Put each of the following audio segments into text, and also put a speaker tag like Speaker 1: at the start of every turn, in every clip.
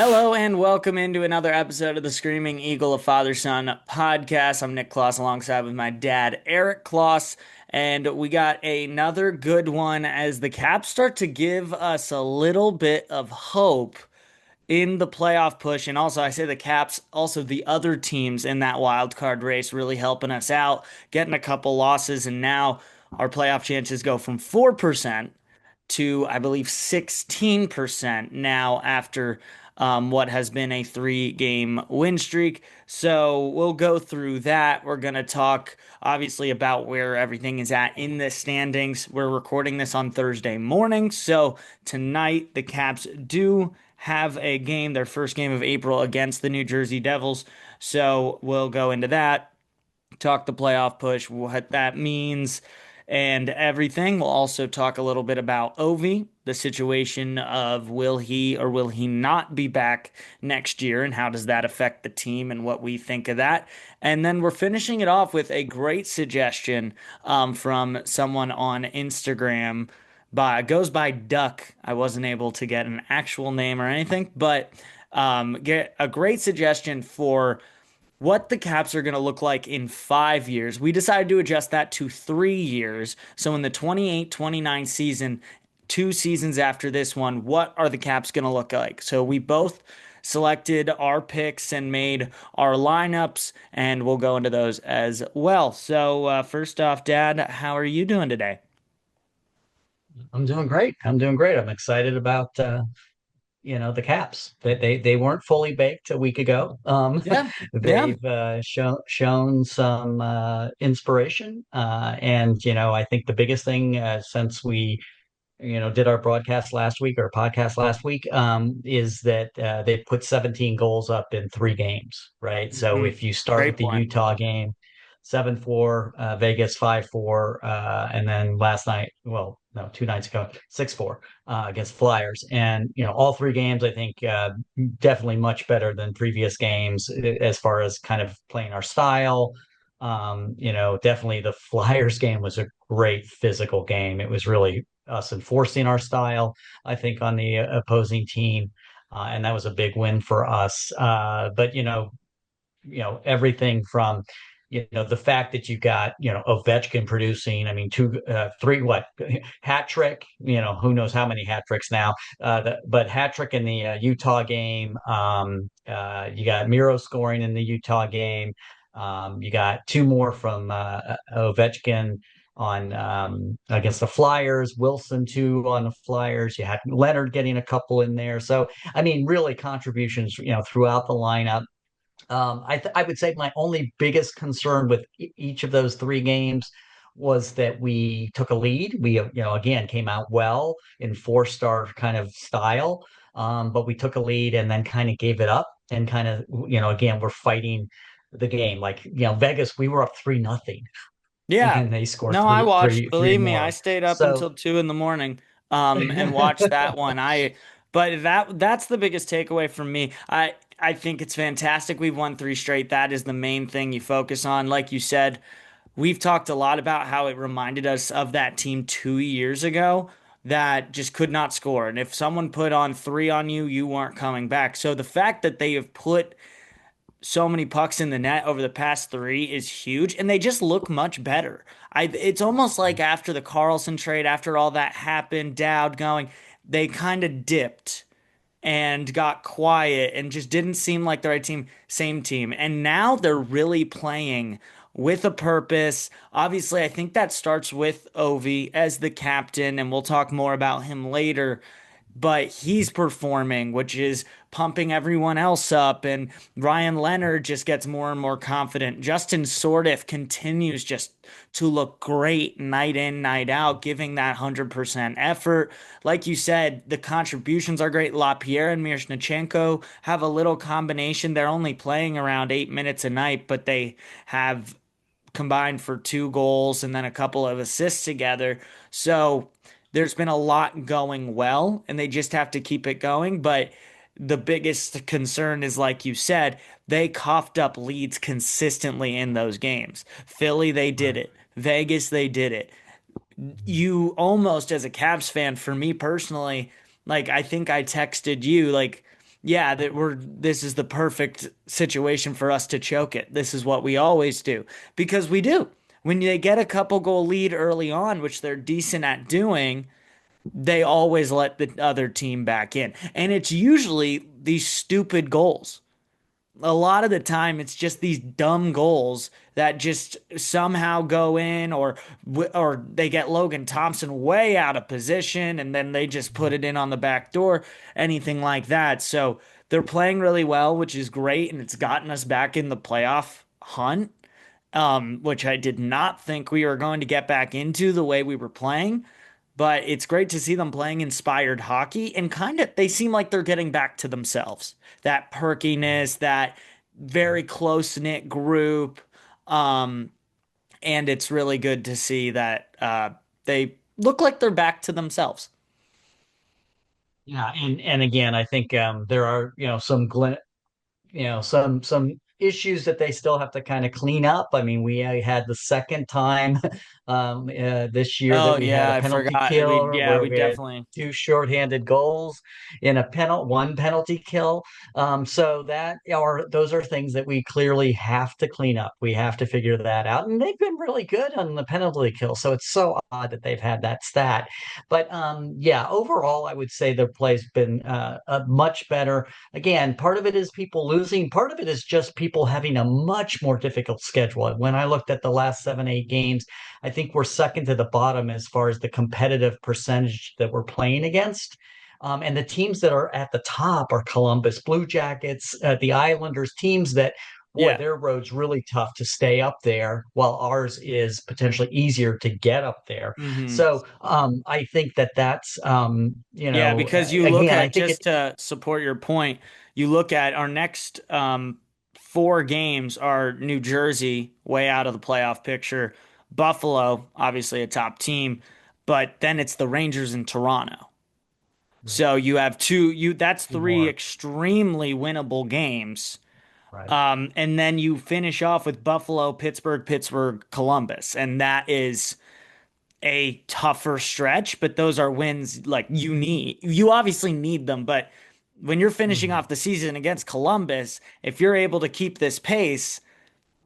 Speaker 1: Hello and welcome into another episode of the Screaming Eagle of Father Son podcast. I'm Nick Kloss alongside with my dad, Eric Kloss, and we got another good one as the Caps start to give us a little bit of hope in the playoff push. And also, I say the Caps, also the other teams in that wild card race really helping us out, getting a couple losses, and now our playoff chances go from 4% to, I believe, 16% now after what has been a 3 game win streak. So we'll go through that. We're going to talk, obviously, about where everything is at in the standings. We're recording this on Thursday morning. So tonight, the Caps do have a game, their first game of April against the New Jersey Devils. So we'll go into that, talk the playoff push, what that means, and everything. We'll also talk a little bit about Ovi, the situation of will he or will he not be back next year, and how does that affect the team and what we think of that. And then we're finishing it off with a great suggestion from someone on Instagram. Goes by Duck. I wasn't able to get an actual name or anything, but get a great suggestion for what the Caps are going to look like in 5 years. We decided to adjust that to 3 years. So in the 28-29 season, 2 seasons after this one, what are the Caps going to look like? So we both selected our picks and made our lineups, and we'll go into those as well. So first off, Dad, how are you doing today?
Speaker 2: I'm doing great. I'm excited about the Caps. They weren't fully baked a week ago.
Speaker 1: Yeah, yeah.
Speaker 2: They've shown some inspiration, and I think the biggest thing since we did our broadcast last week or podcast last week, is that they put 17 goals up in 3 games, right? So
Speaker 1: Mhm.
Speaker 2: if you start with
Speaker 1: Great
Speaker 2: the
Speaker 1: point.
Speaker 2: Utah game, 7-4, Vegas 5-4, and then last night, well, no, 2 nights ago, 6-4 against Flyers. And, all 3 games, I think, definitely much better than previous games as far as kind of playing our style. Definitely the Flyers game was a great physical game. It was really us enforcing our style, I think, on the opposing team. And that was a big win for us. But everything from the fact that you got Ovechkin producing, I mean, three, what, hat trick, who knows how many hat tricks now, but hat trick in the Utah game. You got Miro scoring in the Utah game. You got 2 more from Ovechkin on against the Flyers, Wilson too on the Flyers. You had Leonard getting a couple in there. So I mean, really contributions, throughout the lineup. I would say my only biggest concern with each of those 3 games was that we took a lead. We, again, came out well in 4-star kind of style, but we took a lead and then kind of gave it up and kind of, again, we're fighting the game. Like, Vegas, we were up 3-0,
Speaker 1: Yeah.
Speaker 2: and they scored
Speaker 1: No, I
Speaker 2: three,
Speaker 1: watched.
Speaker 2: three, three
Speaker 1: Believe me, I
Speaker 2: more.
Speaker 1: stayed up
Speaker 2: So,
Speaker 1: until 2 in the morning, and watched that one. But that's the biggest takeaway from me. I think it's fantastic. We've won 3 straight. That is the main thing you focus on. Like you said, we've talked a lot about how it reminded us of that team 2 years ago that just could not score. And if someone put on three on you, you weren't coming back. So the fact that they have put so many pucks in the net over the past 3 is huge, and they just look much better. It's almost like after the Carlson trade, after all that happened, Dowd going, they kind of dipped and got quiet and just didn't seem like the right team, same team. And now they're really playing with a purpose. Obviously, I think that starts with Ovi as the captain, and we'll talk more about him later, but he's performing, which is pumping everyone else up. And Ryan Leonard just gets more and more confident. Justin Sordiff continues just to look great night in, night out, giving that 100% effort. Like you said, the contributions are great. LaPierre and Miroshnichenko have a little combination. They're only playing around 8 minutes a night, but they have combined for 2 goals and then a couple of assists together. So there's been a lot going well, and they just have to keep it going. But the biggest concern is, like you said, they coughed up leads consistently in those games. Philly, they did
Speaker 2: right.
Speaker 1: it. Vegas, they did it. You almost, as a Cavs fan, for me personally, like I think I texted you, like yeah, that this is the perfect situation for us to choke it. This is what we always do because we do. When they get a couple goal lead early on, which they're decent at doing, they always let the other team back in. And it's usually these stupid goals. A lot of the time it's just these dumb goals that just somehow go in, or they get Logan Thompson way out of position and then they just put it in on the back door, anything like that. So they're playing really well, which is great, and it's gotten us back in the playoff hunt, which I did not think we were going to get back into the way we were playing. But it's great to see them playing inspired hockey, and kind of they seem like they're getting back to themselves. That perkiness, that very close knit group. Um, and it's really good to see that they look like they're back to themselves.
Speaker 2: Yeah, and again, I think there are some issues that they still have to kind of clean up. I mean, we had the second time this year
Speaker 1: Oh
Speaker 2: that we had
Speaker 1: yeah,
Speaker 2: a
Speaker 1: I
Speaker 2: penalty
Speaker 1: forgot.
Speaker 2: kill where
Speaker 1: We
Speaker 2: we had
Speaker 1: definitely.
Speaker 2: two shorthanded goals in a one penalty kill. So those are things that we clearly have to clean up. We have to figure that out, and they've been really good on the penalty kill. So it's so odd that they've had that stat. But yeah, overall, I would say their play's been much better. Again, part of it is people losing, part of it is just people having a much more difficult schedule. When I looked at the last 7, 8 games, I think we're second to the bottom as far as the competitive percentage that we're playing against. And the teams that are at the top are Columbus Blue Jackets, the Islanders, teams that, boy,
Speaker 1: Yeah.
Speaker 2: their road's really tough to stay up there, while ours is potentially easier to get up there.
Speaker 1: Hmm.
Speaker 2: So I think
Speaker 1: Yeah, because you look
Speaker 2: again, I
Speaker 1: at,
Speaker 2: think it,
Speaker 1: just to support your point, you look at our next four games are New Jersey, way out of the playoff picture, Buffalo, obviously a top team, but then it's the Rangers in Toronto. So you have that's
Speaker 2: two
Speaker 1: three
Speaker 2: more,
Speaker 1: extremely winnable games.
Speaker 2: right?
Speaker 1: And then you finish off with Buffalo, Pittsburgh, Columbus, and that is a tougher stretch, but those are wins like you need. You obviously need them, but when you're finishing
Speaker 2: Mhm.
Speaker 1: off the season against Columbus, if you're able to keep this pace,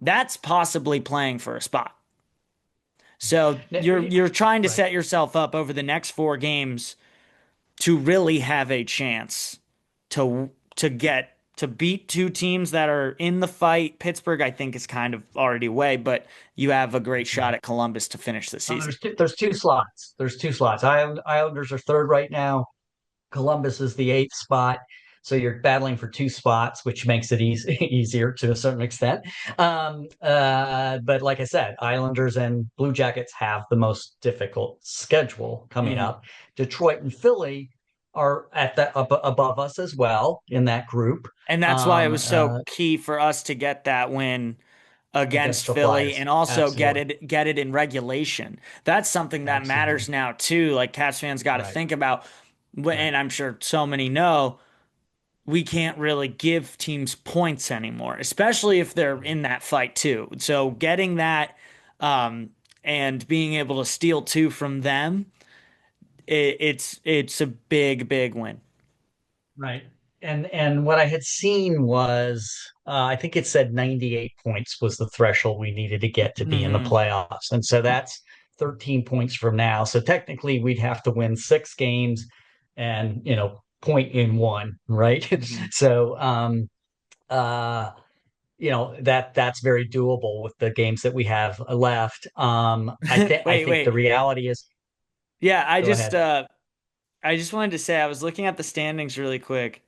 Speaker 1: that's possibly playing for a spot. So you're trying to
Speaker 2: Right.
Speaker 1: set yourself up over the next four games to really have a chance to beat two teams that are in the fight. Pittsburgh, I think, is kind of already away, but you have a great shot
Speaker 2: Right.
Speaker 1: at Columbus to finish the
Speaker 2: Well,
Speaker 1: season.
Speaker 2: there's two slots. There's two slots. Islanders are third right now. Columbus is the eighth spot. So you're battling for two spots, which makes it easier to a certain extent. But like I said, Islanders and Blue Jackets have the most difficult schedule coming
Speaker 1: Mhm.
Speaker 2: up. Detroit and Philly are at the up above us as well in that group.
Speaker 1: And that's why it
Speaker 2: Um,
Speaker 1: was so key for us to get that win against
Speaker 2: against the
Speaker 1: Philly
Speaker 2: Flyers,
Speaker 1: and also
Speaker 2: absolutely,
Speaker 1: get it in regulation. That's something that
Speaker 2: absolutely,
Speaker 1: matters now too. Like Cats fans got to
Speaker 2: right,
Speaker 1: think about,
Speaker 2: right.
Speaker 1: and I'm sure so many know, we can't really give teams points anymore, especially if they're in that fight too. So getting that um, and being able to steal two from them, it's a big win.
Speaker 2: Right. And what I had seen was I think it said 98 points was the threshold we needed to get to be in the
Speaker 1: Hmm.
Speaker 2: playoffs. And so that's 13 points from now. So technically we'd have to win 6 games and point in one, right?
Speaker 1: Hmm.
Speaker 2: So uh that's very doable with the games that we have left. I think the
Speaker 1: Wait.
Speaker 2: reality is
Speaker 1: Yeah,
Speaker 2: go ahead.
Speaker 1: I just wanted to say I was looking at the standings really quick.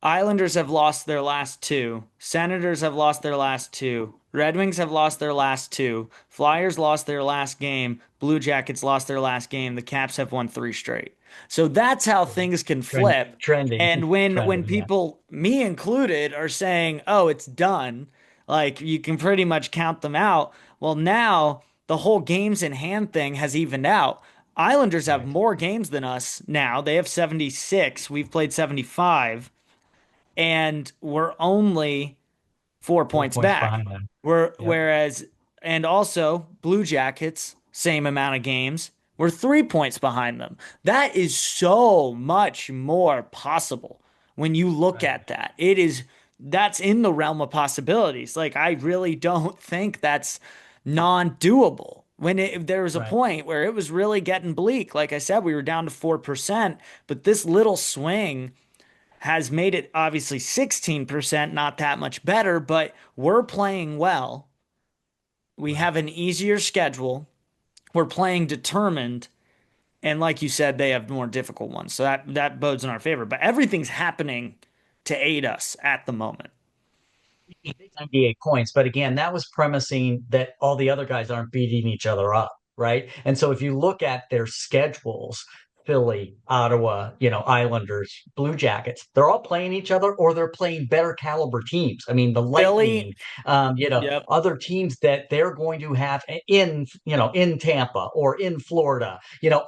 Speaker 1: Islanders have lost their last two. Senators have lost their last two. Red Wings have lost their last two. Flyers lost their last game. Blue Jackets lost their last game. The Caps have won three straight. So that's how things can flip.
Speaker 2: Trending,
Speaker 1: And when
Speaker 2: trending, yeah.
Speaker 1: people, me included, are saying, "Oh, it's done," like you can pretty much count them out. Well, now the whole games in hand thing has evened out. Islanders have
Speaker 2: Right.
Speaker 1: more games than us now. They have 76. We've played 75, and we're only 4 points
Speaker 2: 4 points
Speaker 1: back.
Speaker 2: behind them.
Speaker 1: We're
Speaker 2: Yep.
Speaker 1: whereas and also Blue Jackets, same amount of games. We're 3 points behind them. That is so much more possible when you look
Speaker 2: Right.
Speaker 1: at that. That's in the realm of possibilities. Like, I really don't think that's non-doable. There was a
Speaker 2: Right.
Speaker 1: point where it was really getting bleak. Like I said, we were down to 4%, but this little swing has made it obviously 16%, not that much better, but we're playing well. We
Speaker 2: Right.
Speaker 1: have an easier schedule. We're playing determined. And like you said, they have more difficult ones. So that bodes in our favor. But everything's happening to aid us at the moment.
Speaker 2: 98 points. But again, that was premising that all the other guys aren't beating each other up, right? And so if you look at their schedules, Philly, Ottawa, Islanders, Blue Jackets, they're all playing each other or they're playing better caliber teams. I mean, the
Speaker 1: Philly,
Speaker 2: Lightning,
Speaker 1: yep,
Speaker 2: other teams that they're going to have in Tampa or in Florida,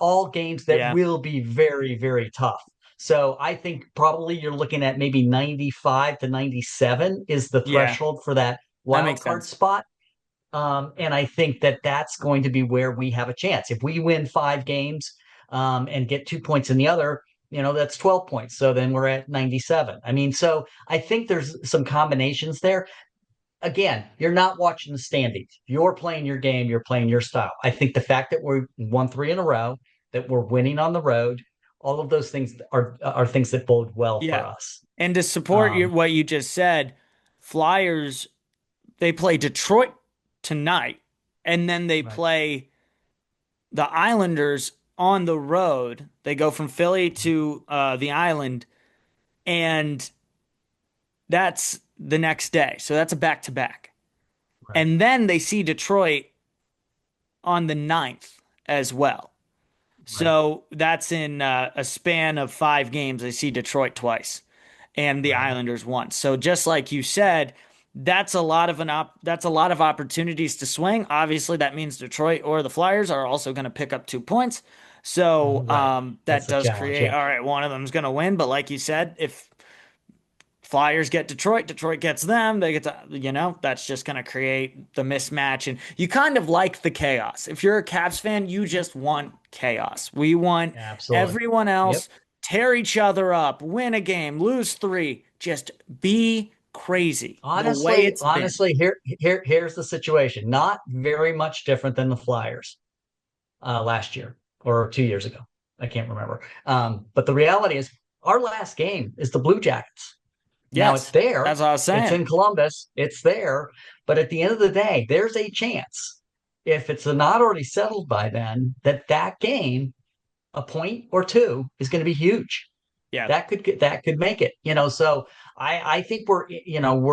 Speaker 2: all games that
Speaker 1: yeah,
Speaker 2: will be very, very tough. So I think probably you're looking at maybe 95 to 97 is the
Speaker 1: yeah,
Speaker 2: threshold for that
Speaker 1: that
Speaker 2: wild
Speaker 1: makes
Speaker 2: card
Speaker 1: sense.
Speaker 2: spot. And I think that that's going to be where we have a chance. If we win 5 games and get 2 points in the other, that's 12 points. So then we're at 97. I mean, so I think there's some combinations there. Again, you're not watching the standings. You're playing your game, you're playing your style. I think the fact that we won 3 in a row, that we're winning on the road, all of those things are things that bode well for
Speaker 1: Yeah.
Speaker 2: us.
Speaker 1: And to support
Speaker 2: Um,
Speaker 1: what you just said, Flyers, they play Detroit tonight, and then they
Speaker 2: right,
Speaker 1: play the Islanders on the road. They go from Philly to the island, and that's the next day. So that's a back to back.
Speaker 2: right,
Speaker 1: And then they see Detroit on the 9th as well.
Speaker 2: right,
Speaker 1: So that's in a span of 5 games. They see Detroit twice and the
Speaker 2: right.
Speaker 1: Islanders once. So just like you said, that's a lot of opportunities to swing. Obviously, that means Detroit or the Flyers are also going to pick up 2 points. So
Speaker 2: Right. That's
Speaker 1: that
Speaker 2: the
Speaker 1: does
Speaker 2: challenge.
Speaker 1: create,
Speaker 2: Yeah.
Speaker 1: all right, one of them's going to win. But like you said, if Flyers get Detroit, Detroit gets them. They get to, that's just going to create the mismatch. And you kind of like the chaos. If you're a Cavs fan, you just want chaos. We want
Speaker 2: Absolutely.
Speaker 1: everyone
Speaker 2: Yep.
Speaker 1: else tear each other up, win a game, lose three, just be crazy the way
Speaker 2: Honestly,
Speaker 1: it's been.
Speaker 2: honestly, here's the situation. Not very much different than the Flyers last year or 2 years ago. I can't remember. But the reality is, our last game is the Blue Jackets. Now it's
Speaker 1: Yes,
Speaker 2: there.
Speaker 1: that's what I was
Speaker 2: It's
Speaker 1: saying.
Speaker 2: in Columbus. It's there. But at the end of the day, there's a chance, if it's not already settled by then, that game, a point or two, is going to be huge.
Speaker 1: Yeah.
Speaker 2: That could make it. So I think we're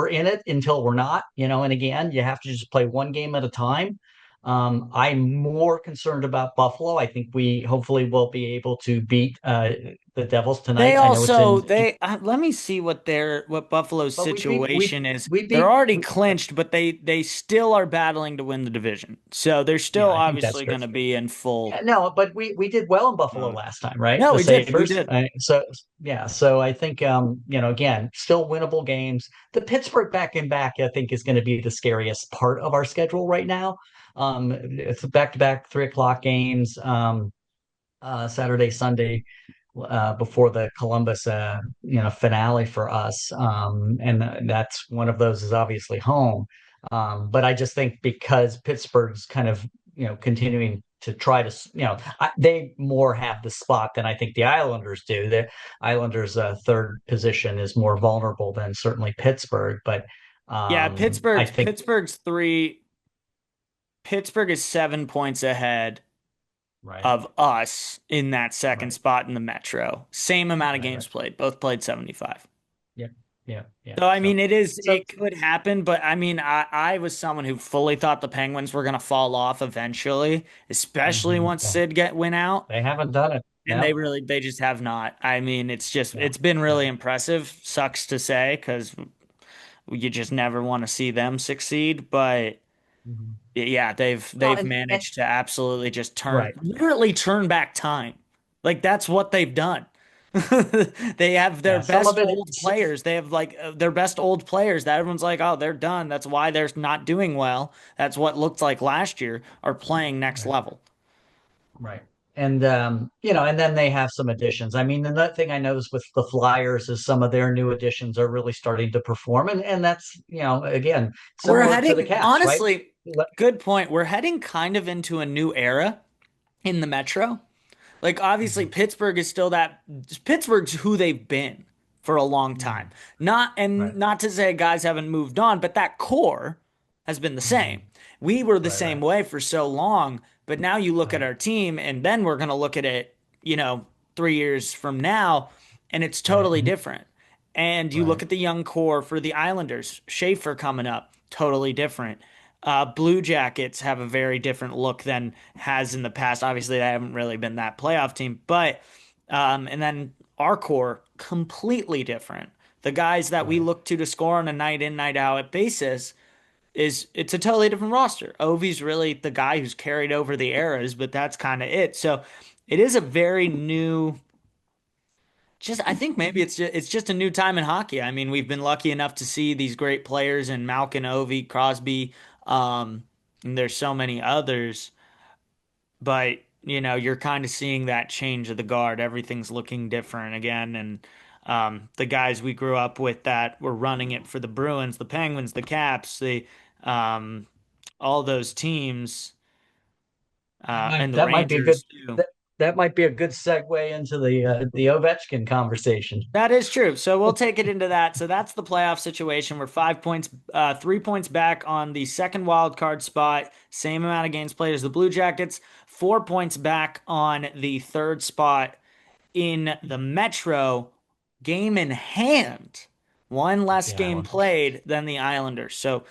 Speaker 2: in it until we're not. And again, you have to just play one game at a time. I'm more concerned about Buffalo. I think we hopefully will be able to beat the Devils
Speaker 1: They
Speaker 2: tonight. I know it's in,
Speaker 1: also let me see what Buffalo's
Speaker 2: but we
Speaker 1: situation is.
Speaker 2: we
Speaker 1: They're
Speaker 2: beat.
Speaker 1: already clinched, but they still are battling to win the division. So they're still
Speaker 2: Yeah, I think that's
Speaker 1: obviously
Speaker 2: true.
Speaker 1: going to be in full
Speaker 2: Yeah, no, but we did well in Buffalo
Speaker 1: mode.
Speaker 2: last time, right?
Speaker 1: No,
Speaker 2: The
Speaker 1: we did. We
Speaker 2: Sabres.
Speaker 1: did.
Speaker 2: So yeah, so I think again, still winnable games. The Pittsburgh back and back, I think, is going to be the scariest part of our schedule right now. It's back to back 3 o'clock games, Saturday, Sunday, before the Columbus finale for us. And that's one of those is obviously home. But I just think because Pittsburgh's kind of continuing to try to they more have the spot than I think the Islanders do. The Islanders' third position is more vulnerable than certainly Pittsburgh, but
Speaker 1: Yeah,
Speaker 2: I think
Speaker 1: Pittsburgh's three. Pittsburgh is 7 points ahead
Speaker 2: right,
Speaker 1: of us in that second
Speaker 2: right,
Speaker 1: spot in the Metro. Same amount of
Speaker 2: right, right,
Speaker 1: games played. Both played 75.
Speaker 2: yeah, yeah, yeah.
Speaker 1: So I
Speaker 2: So
Speaker 1: mean,
Speaker 2: so
Speaker 1: it could happen, but I mean, I was someone who fully thought the Penguins were gonna fall off eventually, especially once
Speaker 2: yeah,
Speaker 1: went out,
Speaker 2: they haven't done it.
Speaker 1: and
Speaker 2: No,
Speaker 1: they just have not. I mean,
Speaker 2: no,
Speaker 1: it's been really
Speaker 2: no.
Speaker 1: impressive. Sucks to say because you just never want to see them succeed, but
Speaker 2: Mhm.
Speaker 1: yeah,
Speaker 2: Well,
Speaker 1: they've
Speaker 2: and
Speaker 1: managed to absolutely just
Speaker 2: right.
Speaker 1: literally turn back time. Like that's what they've done. They have their
Speaker 2: Yeah, some of
Speaker 1: best
Speaker 2: it.
Speaker 1: old players. They have like their best old players that everyone's like, oh, they're done. That's why they're not doing well. That's what looked like last year are playing next
Speaker 2: Right,
Speaker 1: level.
Speaker 2: right. and then they have some additions. I mean, another thing I noticed with the Flyers is some of their new additions are really starting to perform, and that's again
Speaker 1: We're
Speaker 2: similar to the
Speaker 1: heading,
Speaker 2: Caps, right?
Speaker 1: honestly, good point. We're heading kind of into a new era in the Metro. Like obviously
Speaker 2: Mhm.
Speaker 1: Pittsburgh is still that Pittsburgh's who they've been for a long time.
Speaker 2: Mhm. Right.
Speaker 1: Not to say guys haven't moved on, but that core has been the same.
Speaker 2: Mhm.
Speaker 1: We were the
Speaker 2: Right,
Speaker 1: same
Speaker 2: right,
Speaker 1: way for so long, but now you look at
Speaker 2: right,
Speaker 1: our team and then we're going to look at it, you know, 3 years from now and it's
Speaker 2: right,
Speaker 1: totally different. And you look
Speaker 2: right,
Speaker 1: at the young core for the Islanders, Schaefer coming up, totally different. Blue Jackets have a very different look than has in the past. Obviously, they haven't really been that playoff team, but and then our core completely different. The guys that we
Speaker 2: right.
Speaker 1: look to score on a night in, night out basis is it's a totally different roster. Ovi's really the guy who's carried over the eras, but that's kind of it. So it is a very new. Just I think maybe it's just a new time in hockey. I mean, we've been lucky enough to see these great players in Malkin, Ovi, Crosby, and there's so many others. But you're kind of seeing that change of the guard. Everything's looking different again, and the guys we grew up with that were running it for the Bruins, the Penguins, the Caps, the um, all those teams, and the
Speaker 2: That might be a good
Speaker 1: Rangers too.
Speaker 2: that, that might be a good segue into the Ovechkin conversation.
Speaker 1: That is true. So we'll take it into that. So that's the playoff situation. We're 5 points, 3 points back on the second wild card spot. Same amount of games played as the Blue Jackets. 4 points back on the third spot in the Metro. Game in hand. One less
Speaker 2: The
Speaker 1: game
Speaker 2: Islanders.
Speaker 1: played than the Islanders. So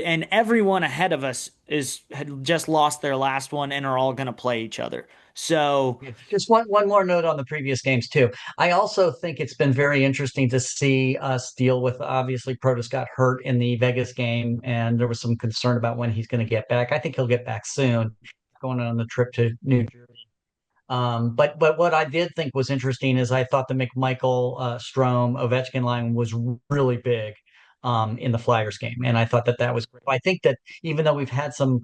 Speaker 1: and everyone ahead of us is had just lost their last one and are all going to play each other. So
Speaker 2: Yeah, just one more note on the previous games too. I also think it's been very interesting to see us deal with obviously Protas got hurt in the Vegas game, and there was some concern about when he's going to get back. I think he'll get back soon, going on the trip to New Jersey. But what I did think was interesting is I thought the McMichael Strome Ovechkin line was really big in the Flyers game, and I thought that was great. I think that even though we've had some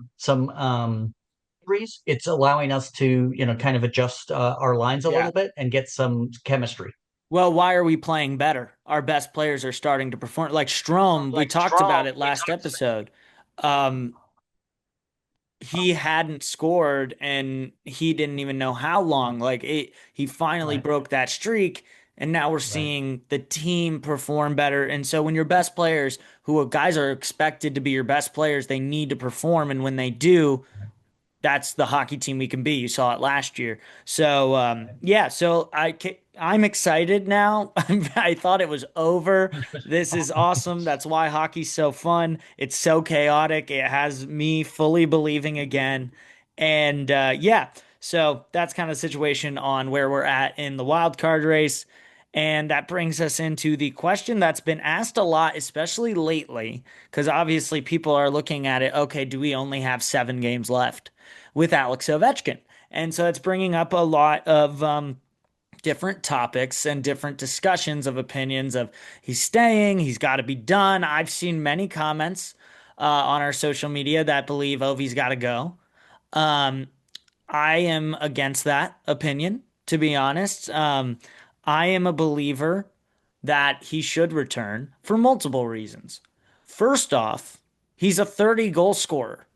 Speaker 2: injuries, it's allowing us to kind of adjust our lines a
Speaker 1: yeah.
Speaker 2: little bit and get some chemistry.
Speaker 1: Well, why are we playing better? Our best players are starting to perform. Like Strom, we
Speaker 2: Like
Speaker 1: talked about
Speaker 2: Strom,
Speaker 1: it
Speaker 2: we
Speaker 1: last
Speaker 2: talked
Speaker 1: episode. Um, he hadn't scored and he didn't even know how long. He finally
Speaker 2: right,
Speaker 1: broke that streak, and now we're
Speaker 2: right,
Speaker 1: seeing the team perform better. And so when your best players, who guys are expected to be your best players, they need to perform, and when they do, that's the hockey team we can be. You saw it last year. So
Speaker 2: right.
Speaker 1: yeah, so I'm excited now. I thought it was over. This is awesome. That's why hockey's so fun. It's so chaotic. It has me fully believing again. And yeah, so that's kind of the situation on where we're at in the wild card race. And that brings us into the question that's been asked a lot, especially lately, because obviously people are looking at it. Okay, do we only have 7 games left with Alex Ovechkin? And so it's bringing up a lot of different topics and different discussions of opinions of he's staying, he's got to be done. I've seen many comments on our social media that believe Ovi's got to go. Um, I am against that opinion, to be honest. I am a believer that he should return for multiple reasons. First off, he's a 30 goal scorer.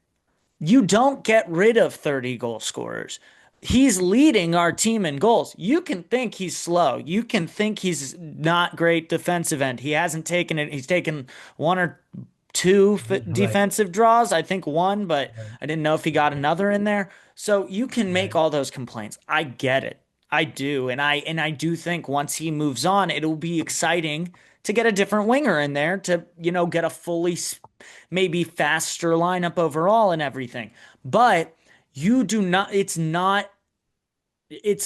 Speaker 1: You don't get rid of 30 goal scorers. He's leading our team in goals. You can think he's slow. You can think he's not great defensive end. He hasn't taken it. He's taken one or two
Speaker 2: Right,
Speaker 1: defensive draws. I think one, but
Speaker 2: right,
Speaker 1: I didn't know if he got another in there. So you can make
Speaker 2: right.
Speaker 1: all those complaints. I get it. I do. And I do think once he moves on, it'll be exciting to get a different winger in there to, get a fully maybe faster lineup overall and everything. But you do not, it's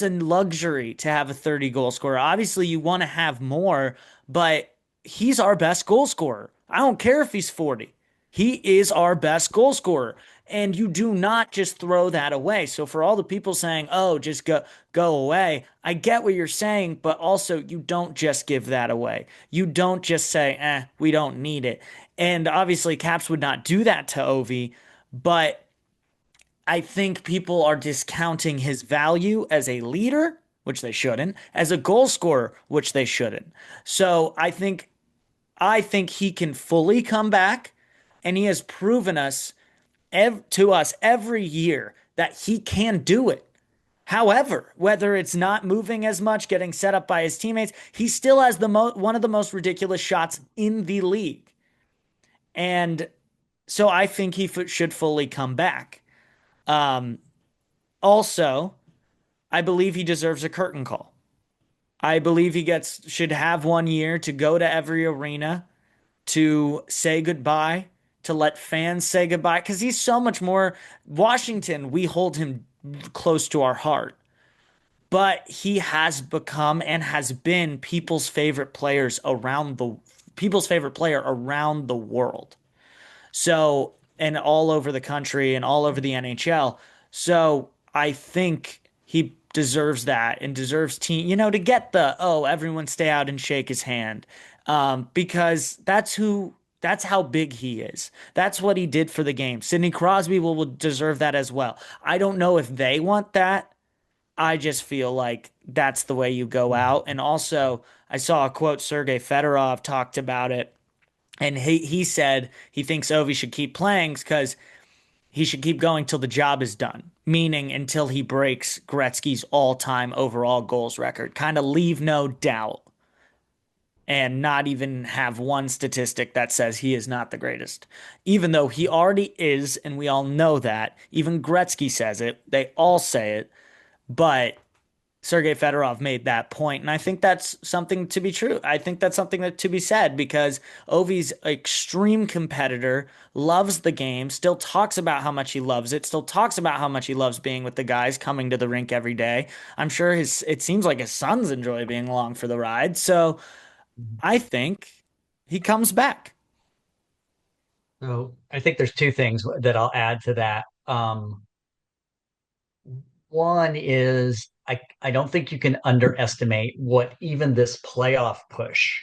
Speaker 1: a luxury to have a 30 goal scorer. Obviously, you want to have more, but he's our best goal scorer. I don't care if he's 40. He is our best goal scorer. And you do not just throw that away. So for all the people saying, "Oh, just go away." I get what you're saying, but also you don't just give that away. You don't just say, we don't need it." And obviously Caps would not do that to Ovi, but I think people are discounting his value as a leader, which they shouldn't, as a goal scorer, which they shouldn't. So I think he can fully come back, and he has proven to us every year that he can do it. However, whether it's not moving as much, getting set up by his teammates, he still has one of the most ridiculous shots in the league. And so I think he should fully come back. Um, Also, I believe he deserves a curtain call. I believe he gets should have 1 year to go to every arena to say goodbye, to let fans say goodbye, because he's so much more. Washington, we hold him close to our heart, but he has become and has been people's favorite player around the world. So, and all over the country and all over the NHL. So, I think he deserves that and deserves to get everyone stay out and shake his hand. Because that's how big he is. That's what he did for the game. Sidney Crosby will deserve that as well. I don't know if they want that. I just feel like that's the way you go out. And also, I saw a quote, Sergei Fedorov talked about it, and he said he thinks Ovi should keep playing because he should keep going till the job is done, meaning until he breaks Gretzky's all-time overall goals record. Kind of leave no doubt and not even have one statistic that says he is not the greatest. Even though he already is, and we all know that. Even Gretzky says it. They all say it. But Sergei Fedorov made that point, and I think that's something to be true. I think that's something that to be said because Ovi's an extreme competitor, loves the game, still talks about how much he loves it, still talks about how much he loves being with the guys, coming to the rink every day. I'm sure it seems like his sons enjoy being along for the ride. So I think he comes back.
Speaker 2: So I think there's two things that I'll add to that. One is I don't think you can underestimate what even this playoff push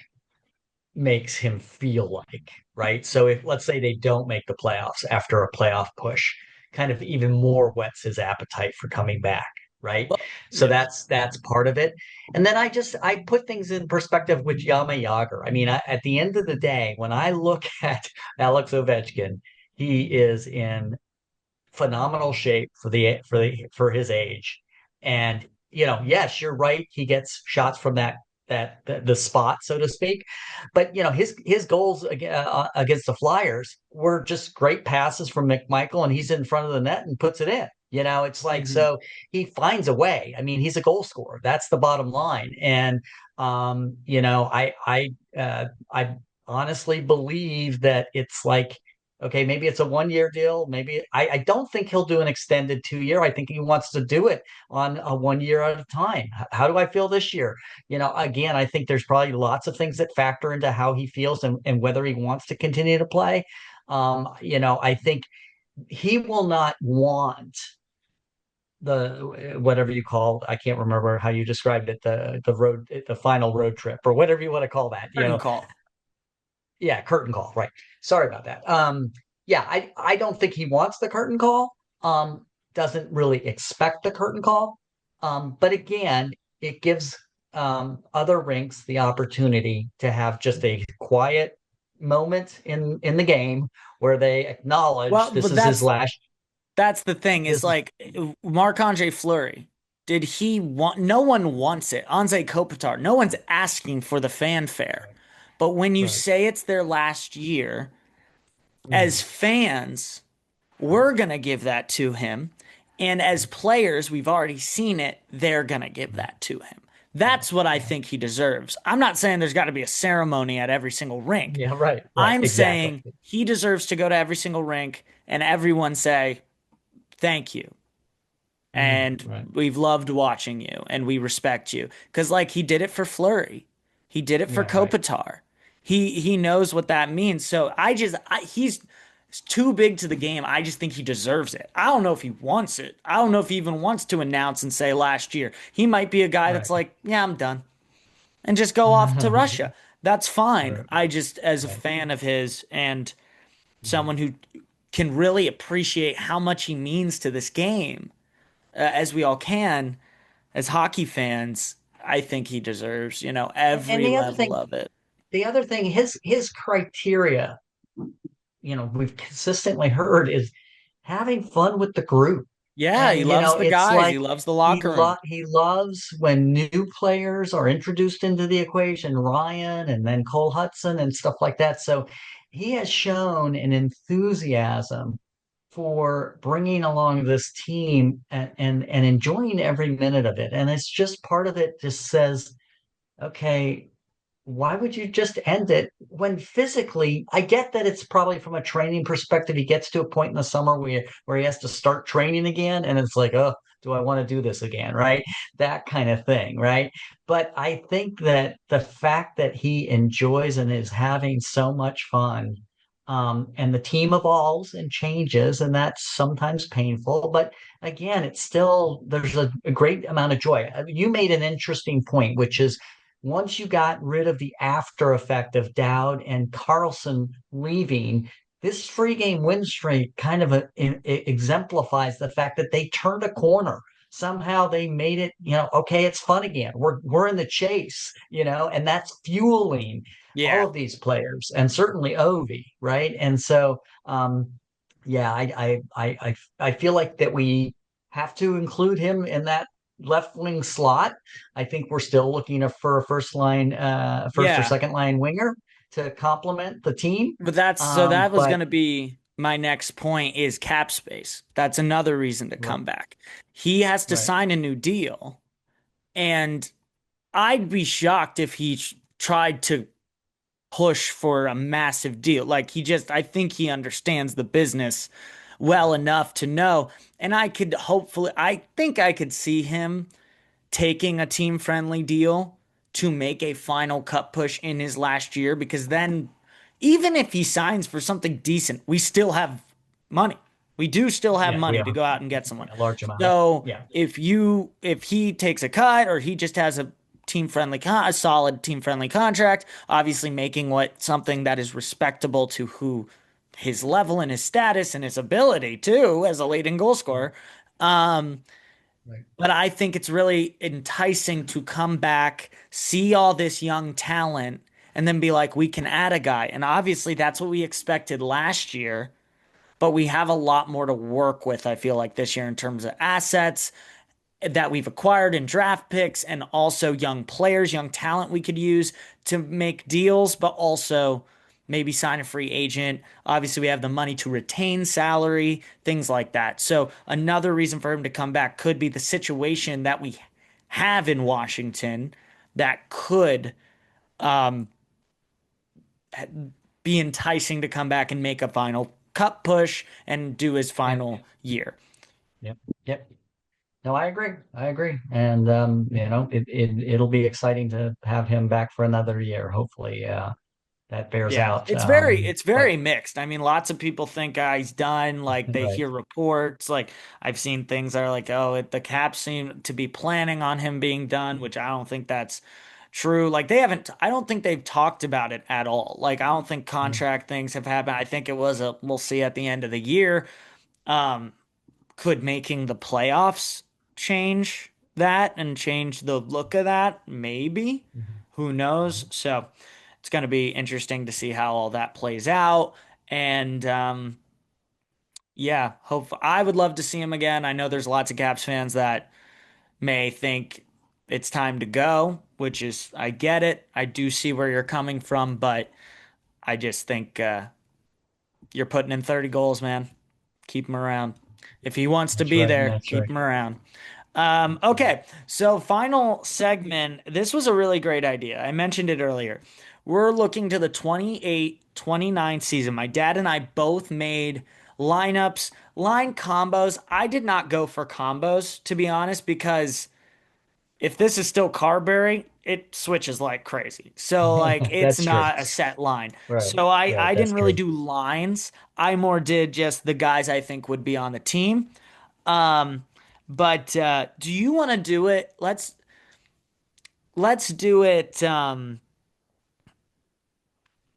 Speaker 2: makes him feel like, right? So if let's say they don't make the playoffs after a playoff push, kind of even more whets his appetite for coming back, right?
Speaker 1: Well,
Speaker 2: So
Speaker 1: yeah,
Speaker 2: that's part of it. And then I put things in perspective with Yama Yager. I mean, at the end of the day, when I look at Alex Ovechkin, he is in phenomenal shape for his age. And yes, you're right. He gets shots from the spot, so to speak. But his goals against the Flyers were just great passes from McMichael, and he's in front of the net and puts it in. It's like
Speaker 1: hmm
Speaker 2: so he finds a way. I mean, he's a goal scorer. That's the bottom line. And I honestly believe that it's like okay, maybe it's a 1 year deal. Maybe I don't think he'll do an extended 2 year. I think he wants to do it on a 1 year at a time. How do I feel this year? Again, I think there's probably lots of things that factor into how he feels and whether he wants to continue to play. I think he will not want the whatever you call I can't remember how you described it the final road trip or whatever you want to call that
Speaker 1: curtain call.
Speaker 2: yeah, curtain call. Right. Sorry about that. Yeah, I don't think he wants the curtain call. Doesn't really expect the curtain call. But again, it gives other rinks the opportunity to have just a quiet moment in the game where they acknowledge
Speaker 1: Well,
Speaker 2: this
Speaker 1: but
Speaker 2: is his last.
Speaker 1: that's the thing is
Speaker 2: This is
Speaker 1: like Marc-Andre Fleury. Did he want? No one wants it. Anze Kopitar. No one's asking for the fanfare.
Speaker 2: right.
Speaker 1: But when you
Speaker 2: Right.
Speaker 1: say it's their last year, as
Speaker 2: Mhm.
Speaker 1: fans, we're gonna give that to him. And as players, we've already seen it, they're gonna give that to him. That's what I think he deserves. I'm not saying there's got to be a ceremony at every single rink.
Speaker 2: Yeah. Right. Right.
Speaker 1: I'm
Speaker 2: Exactly.
Speaker 1: saying he deserves to go to every single rink and everyone say, thank you, and
Speaker 2: Right.
Speaker 1: we've loved watching you and we respect you because like he did it for Flurry, he did it for
Speaker 2: Yeah. Right.
Speaker 1: Kopitar. He knows what that means. So he's too big to the game. I just think he deserves it. I don't know if he wants it. I don't know if he even wants to announce and say last year. He might be a guy that's
Speaker 2: Right.
Speaker 1: like, yeah, I'm done, and just go off to Russia. That's fine.
Speaker 2: Right.
Speaker 1: I just, as a
Speaker 2: Right.
Speaker 1: fan of his and someone who can really appreciate how much he means to this game, as we all can as hockey fans. I think he deserves,
Speaker 2: And
Speaker 1: every
Speaker 2: the other
Speaker 1: level
Speaker 2: thing,
Speaker 1: of it.
Speaker 2: his criteria, we've consistently heard is having fun with the group.
Speaker 1: Yeah, he
Speaker 2: And
Speaker 1: loves the
Speaker 2: it's
Speaker 1: guys. He
Speaker 2: like
Speaker 1: loves the locker room.
Speaker 2: he loves when new players are introduced into the equation, Ryan and then Cole Hudson and stuff like that. So he has shown an enthusiasm for bringing along this team and enjoying every minute of it. And it's just part of it just says, okay, why would you just end it when physically I get that it's probably from a training perspective he gets to a point in the summer where he has to start training again and it's like, oh, do I want to do this again, right? That kind of thing, right? But I think that the fact that he enjoys and is having so much fun, and the team evolves and changes, and that's sometimes painful, but again, it's still there's a great amount of joy. You made an interesting point, which is once you got rid of the after effect of Dowd and Carlson leaving, this free game win streak kind of exemplifies the fact that they turned a corner. Somehow they made it, okay, it's fun again. We're in the chase, and that's fueling all
Speaker 1: Yeah.
Speaker 2: of these players and certainly Ovi, right? And so, yeah, I feel like that we have to include him in that left wing slot. I think we're still looking for a first or
Speaker 1: Yeah.
Speaker 2: second line winger to complement the team.
Speaker 1: But that was
Speaker 2: But
Speaker 1: going to be my next point is cap space. That's another reason to
Speaker 2: right,
Speaker 1: come back. He has to
Speaker 2: right,
Speaker 1: sign a new deal, and I'd be shocked if he tried to push for a massive deal. Like I think he understands the business well enough to know. And I think I could see him taking a team friendly deal to make a final cut push in his last year, because then even if he signs for something decent, we still have money. We do still have
Speaker 2: yeah, we
Speaker 1: money
Speaker 2: have
Speaker 1: to go out and get someone.
Speaker 2: a large amount.
Speaker 1: So
Speaker 2: Yeah,
Speaker 1: if he takes a cut or he just has a solid team friendly contract, obviously making what something that is respectable to who his level and his status and his ability too as a leading goal scorer. Um,
Speaker 2: right.
Speaker 1: but I think it's really enticing to come back, see all this young talent, and then be like, we can add a guy. And obviously, that's what we expected last year, but we have a lot more to work with, I feel like, this year in terms of assets that we've acquired in draft picks and also young players, young talent we could use to make deals, but also maybe sign a free agent. Obviously, we have the money to retain salary, things like that. So, another reason for him to come back could be the situation that we have in Washington that could be enticing to come back and make a final cup push and do his
Speaker 2: Yep,
Speaker 1: final year.
Speaker 2: yep, yep. No, I agree. I agree. And it'll be exciting to have him back for another year. Hopefully, that bears
Speaker 1: Yeah,
Speaker 2: out.
Speaker 1: it's
Speaker 2: But
Speaker 1: very mixed. I mean, lots of people think he's done. Like they
Speaker 2: right.
Speaker 1: hear reports. Like I've seen things that are like, oh, the Caps seem to be planning on him being done, which I don't think that's true. Like they haven't. I don't think they've talked about it at all. Like I don't think
Speaker 2: Yeah.
Speaker 1: contract things have happened. I think it was a we'll see at the end of the year. Um, could making the playoffs change that and change the look of that? Maybe.
Speaker 2: Mhm.
Speaker 1: Who knows?
Speaker 2: Mhm.
Speaker 1: So it's going to be interesting to see how all that plays out. And yeah, hope I would love to see him again. I know there's lots of Caps fans that may think it's time to go, which is I get it. I do see where you're coming from, but I just think you're putting in 30 goals, man. Keep him around. If he wants to
Speaker 2: That's
Speaker 1: be
Speaker 2: right.
Speaker 1: there,
Speaker 2: That's
Speaker 1: keep
Speaker 2: right.
Speaker 1: him around.
Speaker 2: That's right.
Speaker 1: Okay, so final segment. This was a really great idea. I mentioned it earlier. We're looking to the 28-29 season. My dad and I both made lineups, line combos. I did not go for combos, to be honest, because if this is still Carberry, it switches like crazy. So like it's
Speaker 2: That's true.
Speaker 1: not a set line.
Speaker 2: Right.
Speaker 1: So I
Speaker 2: Right.
Speaker 1: I
Speaker 2: That's
Speaker 1: didn't really
Speaker 2: true.
Speaker 1: do lines. I more did just the guys I think would be on the team. Um, but do you want to do it? Let's do it.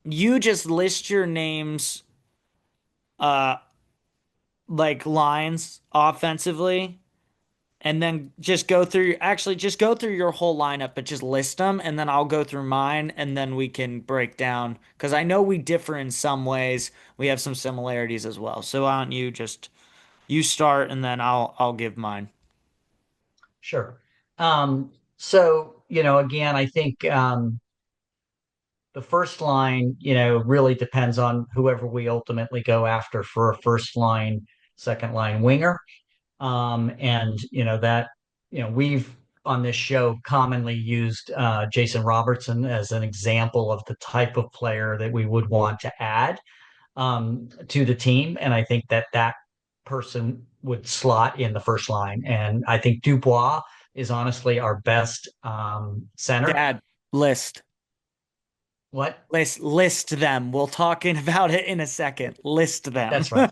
Speaker 1: You just list your names like lines offensively and then just go through your whole lineup, but just list them, and then I'll go through mine, and then we can break down because I know we differ in some ways. We have some similarities as well. So why don't you start, and then I'll give mine.
Speaker 2: Sure. So, again, I think the first line, really depends on whoever we ultimately go after for a first line, second line winger. And we've on this show commonly used Jason Robertson as an example of the type of player that we would want to add to the team. And I think that person would slot in the first line. And I think Dubois is honestly our best center.
Speaker 1: Dad, list.
Speaker 2: What?
Speaker 1: List them. We'll talk about it in a second. List them.
Speaker 2: That's right.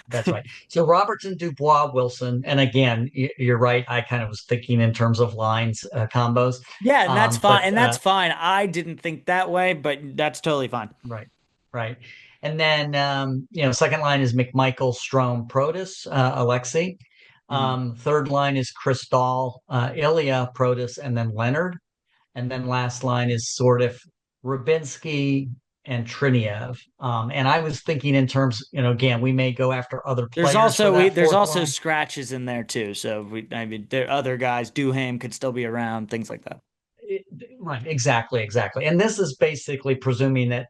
Speaker 2: That's right. So Robertson, Dubois, Wilson, and again, you're right. I kind of was thinking in terms of lines combos,
Speaker 1: Yeah, and that's fine.
Speaker 2: but
Speaker 1: And that's fine. I didn't think that way, but that's totally fine.
Speaker 2: right, right. And then second line is McMichael, Strome, Protus, Alexei.
Speaker 1: Mhm.
Speaker 2: Third line is Kristal, Ilya, Protus, and then Leonard. And then last line is sort of Rubinski and Triniev. And I was thinking in terms, again, we may go after other players for that
Speaker 1: There's
Speaker 2: fourth
Speaker 1: also
Speaker 2: line.
Speaker 1: scratches in there too. So I mean there are other guys, Duham could still be around, things like that.
Speaker 2: It- right, exactly, exactly. And this is basically presuming that,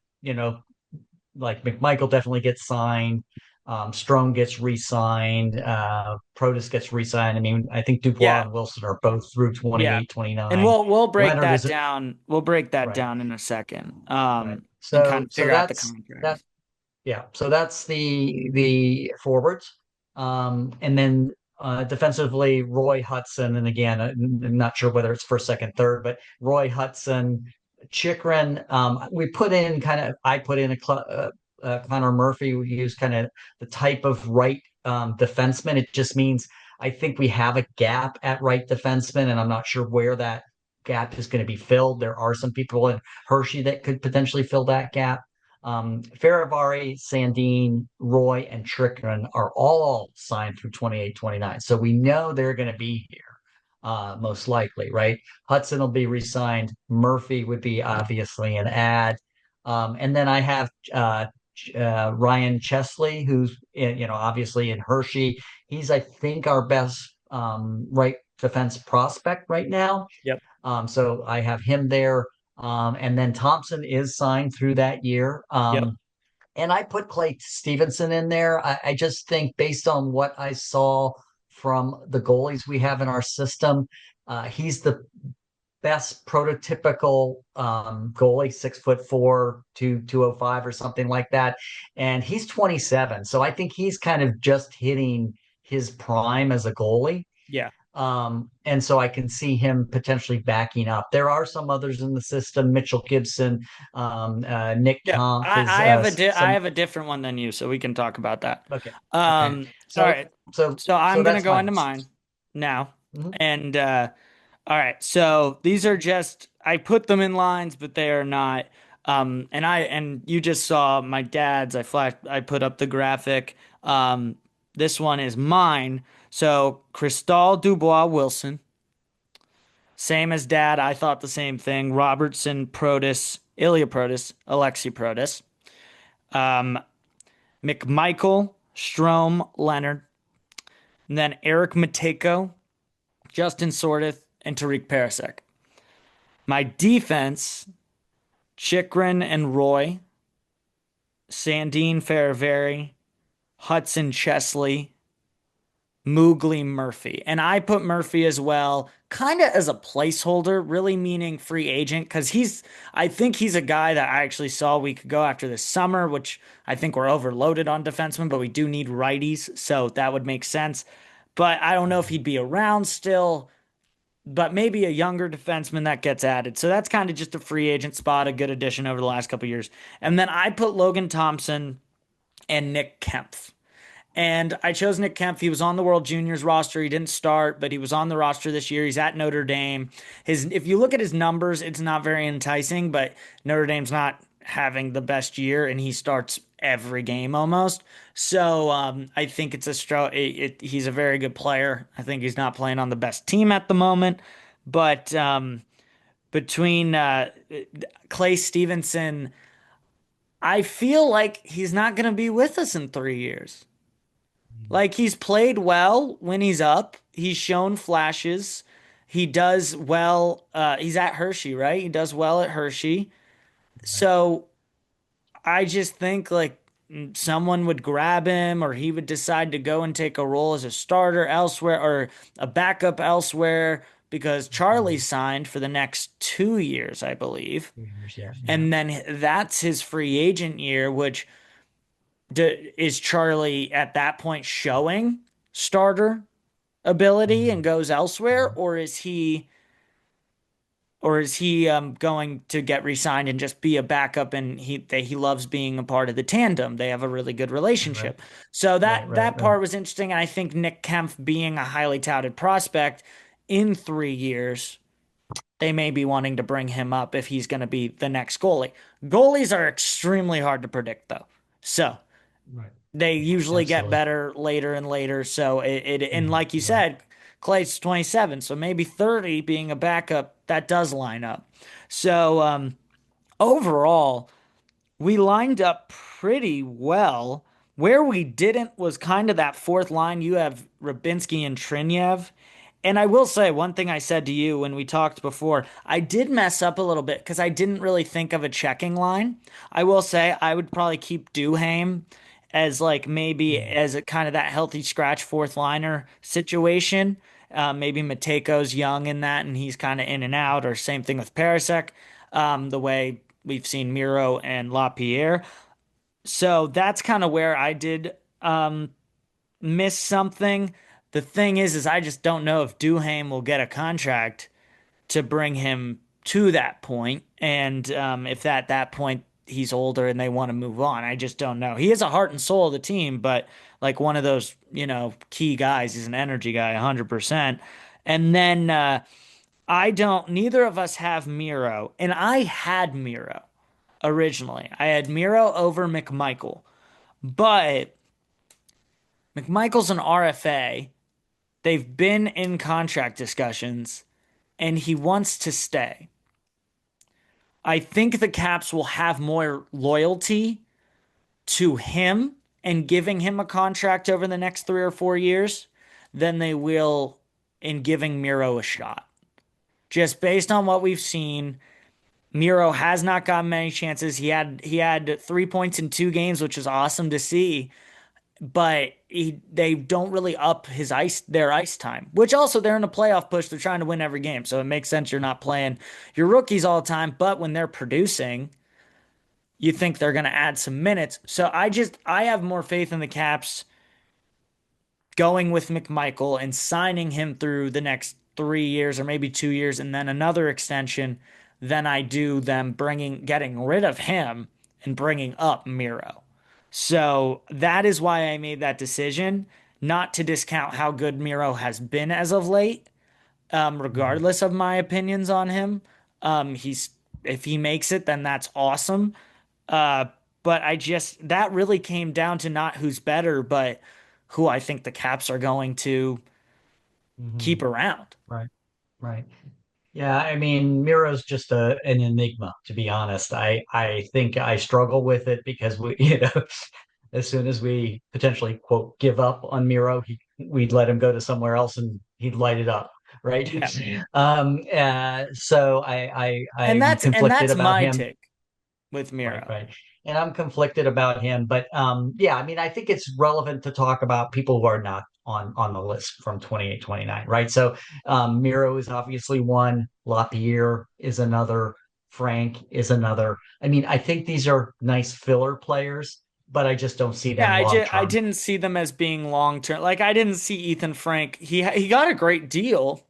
Speaker 2: like McMichael definitely gets signed, Strome gets re-signed, Protus gets re-signed. I mean, I think Dubois
Speaker 1: Yeah,
Speaker 2: and Wilson are both through
Speaker 1: yeah.
Speaker 2: 28,
Speaker 1: And
Speaker 2: 29.
Speaker 1: we'll break
Speaker 2: Leonard
Speaker 1: that
Speaker 2: is
Speaker 1: down. We'll break that
Speaker 2: right,
Speaker 1: down in a second.
Speaker 2: right.
Speaker 1: And kind
Speaker 2: So
Speaker 1: of
Speaker 2: so
Speaker 1: figure out the
Speaker 2: that's that.
Speaker 1: contracts.
Speaker 2: Yeah, so that's the forwards, and then defensively, Roy Hudson, and again, I'm not sure whether it's first, second, third, but Roy Hudson, Chikrin. We put in kind of, I put in Connor Murphy. We use kind of the type of right defenseman. It just means I think we have a gap at right defenseman, and I'm not sure where that gap is going to be filled. There are some people in Hershey that could potentially fill that gap. Faravari, Sandine, Roy, and Chikrin are all signed through 28, 29. So we know they're going to be here, most likely, right? Hudson will be re-signed. Murphy would be obviously an ad. And then I have Ryan Chesley, who's obviously in Hershey. He's, I think, our best right defense prospect right now.
Speaker 1: Yep.
Speaker 2: So I have him there. And then Thompson is signed through that year.
Speaker 1: Yep.
Speaker 2: And I put Clay Stevenson in there. I just think based on what I saw from the goalies we have in our system, he's the best prototypical goalie, 6'4", 205 or something like that. And he's 27. So I think he's kind of just hitting his prime as a goalie.
Speaker 1: Yeah.
Speaker 2: And so I can see him potentially backing up. There are some others in the system. Mitchell Gibson, Nick
Speaker 1: Yeah.
Speaker 2: Kampf is
Speaker 1: I
Speaker 2: some.
Speaker 1: have a different one than you, so we can talk about that.
Speaker 2: Okay, okay.
Speaker 1: All
Speaker 2: So
Speaker 1: right.
Speaker 2: so
Speaker 1: So
Speaker 2: so
Speaker 1: I'm gonna
Speaker 2: that's
Speaker 1: go
Speaker 2: mine.
Speaker 1: into mine now.
Speaker 2: Mhm.
Speaker 1: And all right, so these are just I put them in lines, but they are not. And you just saw my dad's. I put up the graphic. This one is mine. So Cristal Dubois Wilson, same as dad. I thought the same thing. Robertson, Protus, Ilya Protus, Alexi Protus, um, McMichael, Strome, Leonard, and then Eric Matejko, Justin Sordith, and Tariq Parasek. My defense, Chikrin and Roy, Sandine Faravari, Hudson Chesley, Moogly Murphy. And I put Murphy as well, kind of as a placeholder, really meaning free agent, because I think he's a guy that I actually saw we could go after this summer, which I think we're overloaded on defensemen, but we do need righties. So that would make sense. But I don't know if he'd be around still, but maybe a younger defenseman that gets added. So that's kind of just a free agent spot, a good addition over the last couple of years. And then I put Logan Thompson and Nick Kempf. And I chose Nick Kempf. He was on the World Juniors roster. He didn't start, but he was on the roster this year. He's at Notre Dame. If you look at his numbers, it's not very enticing, but Notre Dame's not having the best year, and he starts every game almost. So I think it's a he's a very good player. I think he's not playing on the best team at the moment, but between Clay Stevenson, I feel like he's not going to be with us in 3 years.
Speaker 2: Mm.
Speaker 1: Like he's played well when he's up. He's shown flashes. He does well. He's at Hershey, right? He does well at Hershey.
Speaker 2: Right.
Speaker 1: So I just think like someone would grab him, or he would decide to go and take a role as a starter elsewhere or a backup elsewhere because
Speaker 2: Mhm.
Speaker 1: Charlie signed for the next 2 years, I believe.
Speaker 2: 2 years, yeah, yeah.
Speaker 1: And then that's his free agent year, which is Charlie at that point showing starter ability and
Speaker 2: Mhm.
Speaker 1: goes elsewhere,
Speaker 2: Mhm.
Speaker 1: or is he going to get re-signed and just be a backup? And he loves being a part of the tandem. They have a really good
Speaker 2: Right,
Speaker 1: relationship. So
Speaker 2: right, right,
Speaker 1: that
Speaker 2: right,
Speaker 1: part was interesting. And I think Nick Kempf being a highly touted prospect in 3 years, they may be wanting to bring him up if he's going to be the next goalie. Goalies are extremely hard to predict, though. So
Speaker 2: right.
Speaker 1: they usually get
Speaker 2: Absolutely.
Speaker 1: better later and later. So and
Speaker 2: Mhm.
Speaker 1: like you
Speaker 2: Right.
Speaker 1: said, Clay's 27, so maybe 30 being a backup, that does line up. So overall, we lined up pretty well. Where we didn't was kind of that fourth line. You have Rabinski and Trinev. And I will say one thing I said to you when we talked before, I did mess up a little bit because I didn't really think of a checking line. I will say I would probably keep Duhaime as like maybe
Speaker 2: Mhm.
Speaker 1: as a kind of that healthy scratch fourth liner situation. Maybe Mateko's young in that and he's kind of in and out, or same thing with Parasek, the way we've seen Miro and LaPierre. So that's kind of where I did miss something. The thing is I just don't know if Duhaime will get a contract to bring him to that point, and if at that point he's older and they want to move on. I just don't know. He is a heart and soul of the team, but like one of those, key guys. He's an energy guy, 100%. And then I don't. Neither of us have Miro, and I had Miro originally. I had Miro over McMichael, but McMichael's an RFA. They've been in contract discussions, and he wants to stay. I think the Caps will have more loyalty to him and giving him a contract over the next 3 or 4 years than they will in giving Miro a shot. Just based on what we've seen, Miro has not gotten many chances. He had 3 points in 2 games, which is awesome to see, but they don't really up their ice time. Which also they're in a playoff push. They're trying to win every game, so it makes sense you're not playing your rookies all the time. But when they're producing, you think they're going to add some minutes. So I have more faith in the Caps going with McMichael and signing him through the next 3 years or maybe 2 years and then another extension than I do them getting rid of him and bringing up Miro. So that is why I made that decision, not to discount how good Miro has been as of late,
Speaker 2: Mhm.
Speaker 1: regardless of my opinions on him. He's If he makes it, then that's awesome. Uh, but that really came down to not who's better, but who I think the Caps are going to keep
Speaker 2: Mhm.
Speaker 1: around.
Speaker 2: Right, right. Yeah, I mean, Miro's just an enigma, to be honest. I think I struggle with it because as soon as we potentially quote give up on Miro, we'd let him go to somewhere else and he'd light it up, right?
Speaker 1: Yeah.
Speaker 2: So
Speaker 1: And
Speaker 2: I'm
Speaker 1: that's
Speaker 2: conflicted about
Speaker 1: my
Speaker 2: him.
Speaker 1: take with
Speaker 2: Right,
Speaker 1: Miro.
Speaker 2: right. And I'm conflicted about him, but yeah, I mean, I think it's relevant to talk about people who are not on the list from 28, 29, right? So Miro is obviously one, Lapierre is another, Frank is another. I mean, I think these are nice filler players, but I just don't see
Speaker 1: Yeah,
Speaker 2: them long
Speaker 1: I
Speaker 2: term.
Speaker 1: didn't see them as being long term. Like I didn't see Ethan Frank. He got a great deal,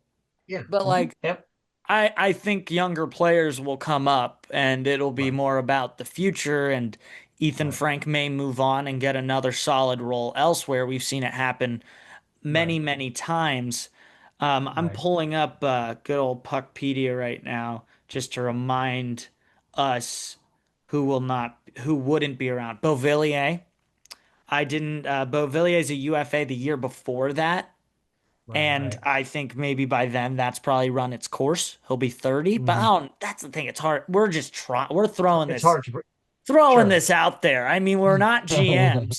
Speaker 2: Yeah.
Speaker 1: but
Speaker 2: Mhm.
Speaker 1: like
Speaker 2: Yep.
Speaker 1: I think younger players will come up and it'll be
Speaker 2: Right.
Speaker 1: more about the future, and Ethan
Speaker 2: Right.
Speaker 1: Frank may move on and get another solid role elsewhere. We've seen it happen
Speaker 2: Right.
Speaker 1: many, many times. I'm
Speaker 2: Right.
Speaker 1: pulling up good old Puckpedia right now just to remind us who wouldn't be around. Beauvillier. I didn't. Beauvillier is a UFA the year before that.
Speaker 2: Right,
Speaker 1: And
Speaker 2: right.
Speaker 1: I think maybe by then that's probably run its course. He'll be 30, but I
Speaker 2: Hmm.
Speaker 1: don't, that's the thing. It's hard. We're just trying, we're
Speaker 2: It's hard to,
Speaker 1: throwing
Speaker 2: sure.
Speaker 1: this out there. I mean, we're not GMs.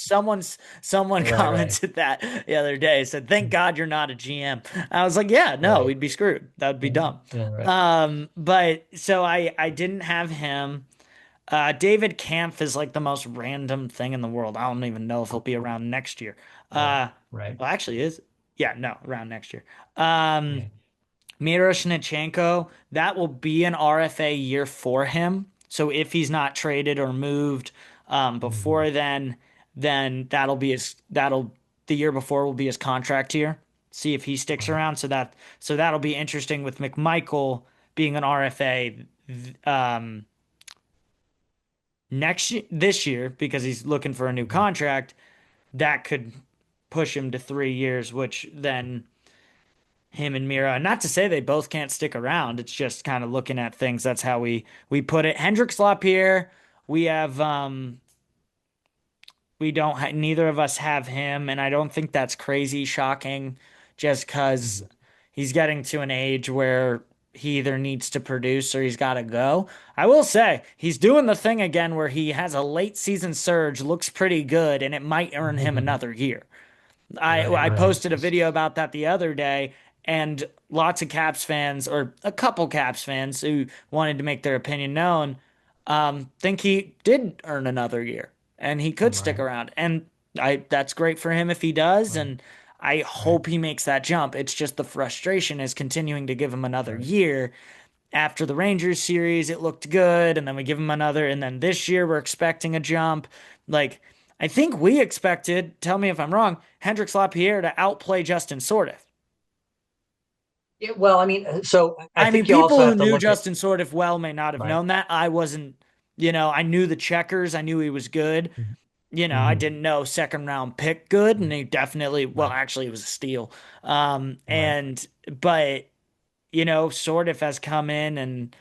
Speaker 1: Someone
Speaker 2: Right, right.
Speaker 1: commented that the other day, said, "Thank God you're not a GM." I was like, "Yeah, no,
Speaker 2: Right.
Speaker 1: we'd be screwed. That would be
Speaker 2: Yeah,
Speaker 1: dumb."
Speaker 2: yeah, right.
Speaker 1: But so I didn't have him. David Kampf is like the most random thing in the world. I don't even know if he'll be around next year.
Speaker 2: Right,
Speaker 1: Uh,
Speaker 2: right.
Speaker 1: well, actually, is yeah, no, around next year. Um,
Speaker 2: Yeah.
Speaker 1: Miroshnichenko, that will be an RFA year for him. So if he's not traded or moved
Speaker 2: Mhm.
Speaker 1: before then that'll the year before will be his contract year. See if he sticks
Speaker 2: Right,
Speaker 1: around. So that'll be interesting with McMichael being an RFA um, this year because he's looking for a new
Speaker 2: mhm.
Speaker 1: contract. That could push him to 3 years, which then him and Mira. Not to say they both can't stick around. It's just kind of looking at things. That's how we put it. Hendricks Lapierre, we have we don't neither of us have him, and I don't think that's crazy shocking, just because
Speaker 2: Mhm.
Speaker 1: he's getting to an age where he either needs to produce or he's got to go. I will say he's doing the thing again where he has a late season surge, looks pretty good, and it might earn him another year.
Speaker 2: Right,
Speaker 1: I
Speaker 2: right.
Speaker 1: posted a video about that the other day, and lots of Caps fans, or a couple Caps fans who wanted to make their opinion known, think he did earn another year and he could stick
Speaker 2: Right,
Speaker 1: around. And I that's great for him if he does,
Speaker 2: right,
Speaker 1: and I
Speaker 2: right,
Speaker 1: hope he makes that jump. It's just the frustration is continuing to give him another
Speaker 2: right.
Speaker 1: year. After the Rangers series, it looked good, and then we give him another, and then this year we're expecting a jump. Like, I think we expected, tell me if I'm wrong, Hendrix Lapierre to outplay Justin Sordiff.
Speaker 2: Yeah, well, I mean, so I
Speaker 1: I mean,
Speaker 2: think you
Speaker 1: people
Speaker 2: also
Speaker 1: who
Speaker 2: have to
Speaker 1: knew
Speaker 2: look at,
Speaker 1: Justin Sordiff well may not have
Speaker 2: right.
Speaker 1: known that. I wasn't, I knew the checkers, I knew he was good. I
Speaker 2: Mhm.
Speaker 1: didn't know second round pick good, and he definitely, well,
Speaker 2: Right,
Speaker 1: actually, it was a steal.
Speaker 2: right,
Speaker 1: But, Sordiff has come in and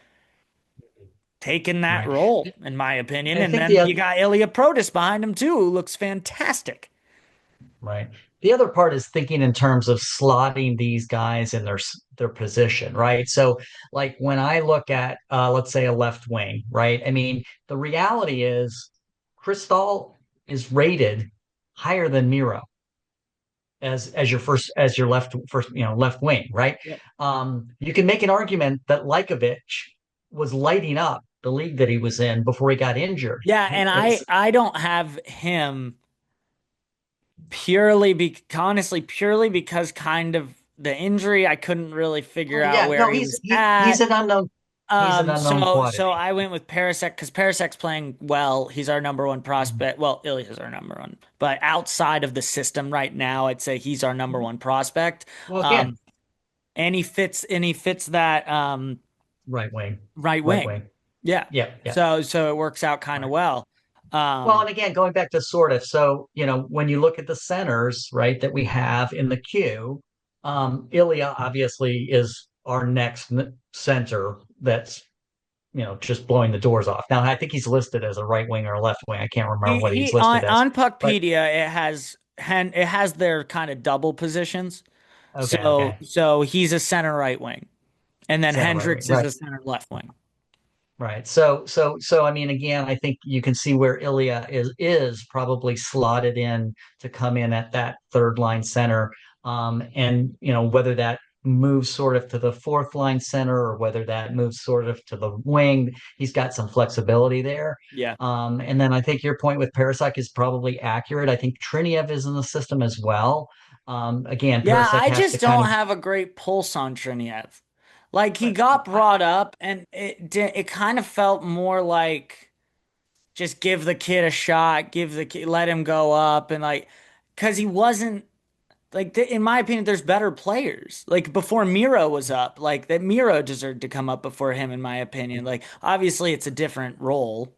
Speaker 1: taken that
Speaker 2: right.
Speaker 1: role, in my opinion.
Speaker 2: I
Speaker 1: And
Speaker 2: think
Speaker 1: then you got Ilya Protas behind him too, who looks fantastic.
Speaker 2: right. The other part is thinking in terms of slotting these guys in their position, right? So, like when I look at, let's say, a left wing, right? I mean, the reality is, Cristal is rated higher than Miro as your first left wing, right?
Speaker 1: Yep.
Speaker 2: You can make an argument that Likovic was lighting up the league that he was in before he got injured.
Speaker 1: Yeah, and
Speaker 2: It's
Speaker 1: I don't have him honestly purely because kind of the injury. I couldn't really figure
Speaker 2: oh
Speaker 1: out
Speaker 2: yeah,
Speaker 1: where
Speaker 2: no,
Speaker 1: he
Speaker 2: he's
Speaker 1: was at.
Speaker 2: an unknown. He's an unknown
Speaker 1: So
Speaker 2: quantity.
Speaker 1: I went with Parasek because Parasek's playing well. He's our number one
Speaker 2: Mhm.
Speaker 1: prospect. Well, Ilya's our number one, but outside of the system right now, I'd say he's our number one prospect.
Speaker 2: Well, again,
Speaker 1: Um, and he fits that
Speaker 2: right wing,
Speaker 1: right
Speaker 2: right
Speaker 1: wing.
Speaker 2: wing.
Speaker 1: Yeah.
Speaker 2: Yeah, yeah.
Speaker 1: So it works out kind of
Speaker 2: Right.
Speaker 1: well.
Speaker 2: Well,
Speaker 1: Um,
Speaker 2: and again, going back to sort of, so when you look at the centers, right, that we have in the queue, Ilya obviously is our next center that's just blowing the doors off. Now, I think he's listed as a right wing or a left wing. I can't remember what he's
Speaker 1: he
Speaker 2: listed as,
Speaker 1: on
Speaker 2: but
Speaker 1: Puckpedia it has their kind of double positions.
Speaker 2: okay, okay,
Speaker 1: So he's a center right wing, and then
Speaker 2: center right wing,
Speaker 1: Hendricks is
Speaker 2: right.
Speaker 1: a center left wing.
Speaker 2: Right. So I mean, again, I think you can see where Ilya is probably slotted in to come in at that third line center. And whether that moves sort of to the fourth line center or whether that moves sort of to the wing, he's got some flexibility there.
Speaker 1: Yeah.
Speaker 2: And then I think your point with Parasek is probably accurate. I think Triniev is in the system as well. Again,
Speaker 1: Yeah,
Speaker 2: Parasek
Speaker 1: I
Speaker 2: has to
Speaker 1: just
Speaker 2: kind
Speaker 1: don't
Speaker 2: of
Speaker 1: have a great pulse on Triniev. Like he
Speaker 2: but
Speaker 1: got brought up, and it kind of felt more like just give the kid a shot, let him go up, and like because he wasn't like in my opinion, there's better players. Like before Miro was up, like that Miro deserved to come up before him, in my opinion. Like obviously it's a different role,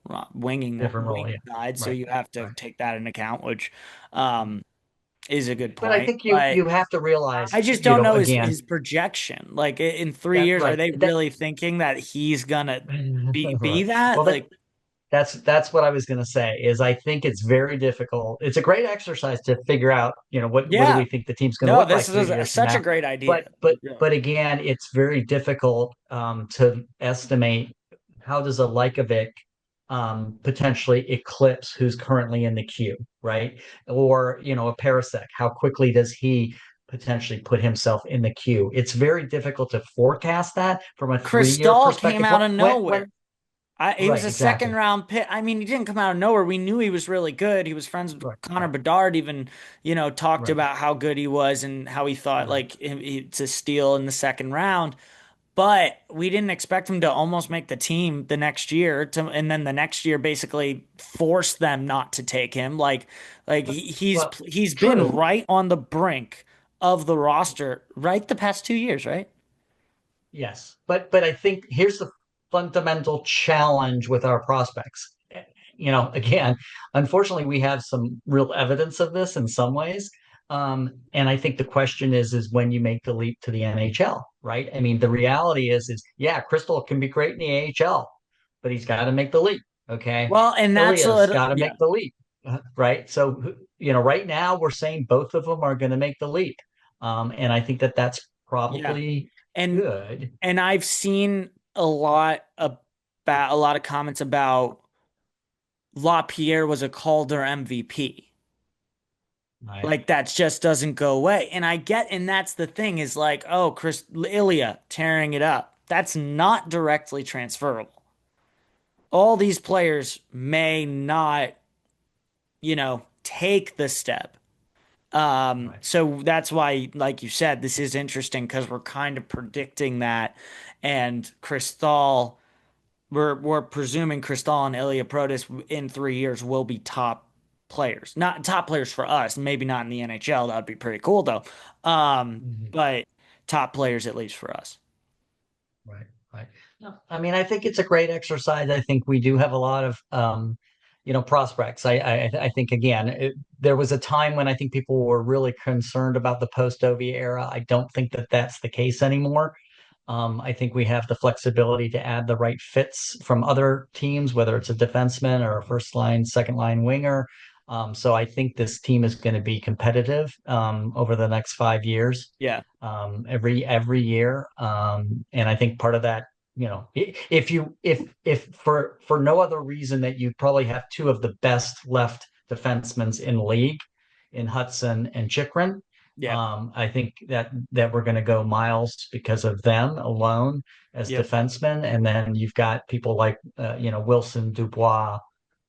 Speaker 2: different role.
Speaker 1: wing
Speaker 2: Yeah.
Speaker 1: side, so
Speaker 2: Right.
Speaker 1: you have to
Speaker 2: Right.
Speaker 1: take that into account, which um is a good
Speaker 2: But I
Speaker 1: point.
Speaker 2: think you
Speaker 1: But
Speaker 2: you have to realize,
Speaker 1: I just don't know
Speaker 2: again,
Speaker 1: his projection. Like in 3 years, are
Speaker 2: right.
Speaker 1: they
Speaker 2: That
Speaker 1: really thinking that he's gonna be that?
Speaker 2: well, that
Speaker 1: Like
Speaker 2: that's what I was going to say is I think it's very difficult. It's a great exercise to figure out, what do
Speaker 1: Yeah.
Speaker 2: we think the team's going to
Speaker 1: No,
Speaker 2: look
Speaker 1: this
Speaker 2: like three
Speaker 1: is
Speaker 2: years from
Speaker 1: such a
Speaker 2: now.
Speaker 1: great
Speaker 2: But
Speaker 1: idea.
Speaker 2: but
Speaker 1: Yeah.
Speaker 2: but again, it's very difficult to estimate how does a Lykovic potentially eclipse who's currently in the queue, right? Or a Parasek, how quickly does he potentially put himself in the queue? It's very difficult to forecast that from a
Speaker 1: Chris
Speaker 2: 3 year
Speaker 1: Stahl came
Speaker 2: perspective.
Speaker 1: out of
Speaker 2: When
Speaker 1: nowhere. He was
Speaker 2: right,
Speaker 1: a second
Speaker 2: exactly.
Speaker 1: round pick. I mean, he didn't come out of nowhere. We knew he was really good. He was friends with
Speaker 2: Right,
Speaker 1: Connor
Speaker 2: right,
Speaker 1: Bedard, even, talked
Speaker 2: right,
Speaker 1: about how good he was and how he thought
Speaker 2: right.
Speaker 1: like to steal in the second round. But we didn't expect him to almost make the team the next year and then the next year basically force them not to take him. Like
Speaker 2: Well,
Speaker 1: he's
Speaker 2: well,
Speaker 1: he's been
Speaker 2: true.
Speaker 1: right on the brink of the roster right the past 2 years, right?
Speaker 2: Yes, but I think here's the fundamental challenge with our prospects. Again, unfortunately, we have some real evidence of this in some ways. And I think the question is when you make the leap to the NHL, right? I mean, the reality is yeah, Crystal can be great in the AHL, but he's got to make the leap. Okay,
Speaker 1: Well, and that's
Speaker 2: Ilya's
Speaker 1: a
Speaker 2: got to
Speaker 1: yeah,
Speaker 2: make the leap, right? So right now we're saying both of them are going to make the leap, and I think that that's
Speaker 1: yeah.
Speaker 2: probably
Speaker 1: And
Speaker 2: good.
Speaker 1: and I've seen a lot of comments about LaPierre was a Calder MVP.
Speaker 2: Right.
Speaker 1: Like that just doesn't go away. And I get, and that's the thing is like, oh, Chris Ilya tearing it up. That's not directly transferable. All these players may not, take the step.
Speaker 2: Right.
Speaker 1: So that's why, like you said, this is interesting because we're kind of predicting that. And Cristal, we're presuming Cristal and Ilya Protas in 3 years will be top players. Not top players for us, maybe not in the NHL. That would be pretty cool though.
Speaker 2: Mhm.
Speaker 1: But top players at least for us.
Speaker 2: Right. Right. No, I mean, I think it's a great exercise. I think we do have a lot of, prospects. I think again, there was a time when I think people were really concerned about the post Ovi era. I don't think that that's the case anymore. I think we have the flexibility to add the right fits from other teams, whether it's a defenseman or a first line, second line winger. So I think this team is going to be competitive over the next 5 years,
Speaker 1: Yeah.
Speaker 2: every year. And I think part of that, if for no other reason that you probably have two of the best left defensemen in the league, in Hudson and Chikrin.
Speaker 1: Yeah.
Speaker 2: I think that we're going to go miles because of them alone as
Speaker 1: Yep.
Speaker 2: defensemen, and then you've got people like Wilson, Dubois,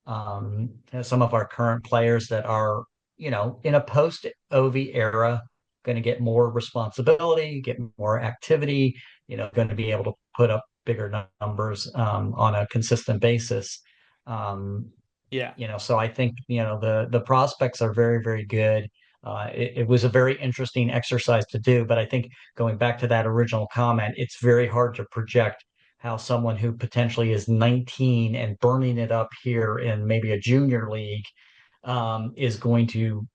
Speaker 2: some of our current players that are in a post Ovi era going to get more responsibility, get more activity, going to be able to put up bigger numbers on a consistent basis. Um,
Speaker 1: Yeah.
Speaker 2: so I think the prospects are very, very good. It was a very interesting exercise to do, but I think going back to that original comment, it's very hard to project how someone who potentially is 19 and burning it up here in maybe a junior league is going to